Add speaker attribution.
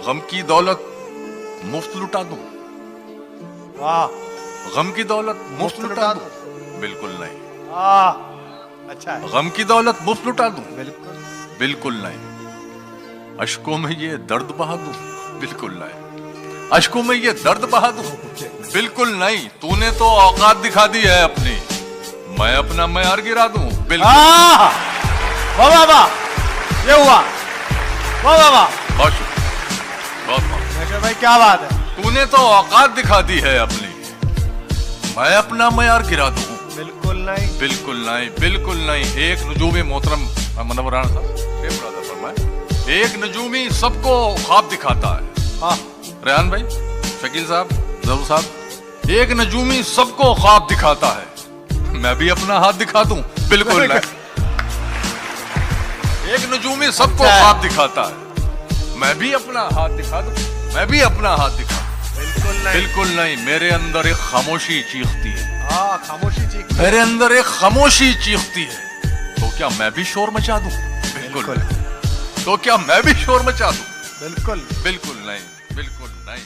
Speaker 1: गम की दौलत मुफ्त लुटा दूं?
Speaker 2: वाह,
Speaker 1: गम की दौलत मुफ्त लुटा
Speaker 2: लुटा
Speaker 1: दूं? बिल्कुल नहीं।
Speaker 2: वाह, अच्छा है,
Speaker 1: गम की दौलत मुफ्त लुटा दूं?
Speaker 2: बिल्कुल।
Speaker 1: बिल्कुल नहीं। अश्कों में ये दर्द बहा दूं? बिल्कुल नहीं। अश्कों में ये दर्द बहा दूं? बिल्कुल नहीं। तूने तो औकात दिखा दी है अपनी, मैं अपना मयार गिरा दूं? बिल्कुल।
Speaker 2: वाह वाह वाह, ये हुआ, वाह वाह वाह,
Speaker 1: बहुत शुक्रिया, बहुत बहुत।
Speaker 2: नशर भाई क्या बात है,
Speaker 1: तूने तो औकात दिखा दी है अपनी, मैं अपना मयार गिरा दूं?
Speaker 2: बिल्कुल नहीं,
Speaker 1: बिल्कुल नहीं, बिल्कुल नहीं। एक नजूमी मोहतरम मनवर राणा साहब, शेख ब्रदर फरमाए, एक नजूमी सबको ख्वाब दिखाता है।
Speaker 2: हाँ,
Speaker 1: रेहान भाई, शकील साहब, जरूर साहब, एक नजूमी सबको ख्वाब दिखाता है, मैं भी अपना हाथ दिखा दूं? बिल्कुल नहीं। एक नजूमी सबको
Speaker 2: अच्छा है।
Speaker 1: ख्वाब दिखाता है, मैं भी अपना हाथ दिखा दूं? मैं भी अपना हाथ दिखा दूं?
Speaker 2: बिल्कुल नहीं,
Speaker 1: बिल्कुल नहीं। मेरे अंदर एक खामोशी चीखती है,
Speaker 2: हाँ, खामोशी चीख,
Speaker 1: मेरे अंदर एक खामोशी चीखती है, तो क्या मैं भी शोर मचा दूं? बिल्कुल
Speaker 2: बिल्कुल।
Speaker 1: नहीं। तो क्या मैं भी शोर मचा दूं?
Speaker 2: बिल्कुल।
Speaker 1: बिल्कुल नहीं, बिल्कुल नहीं।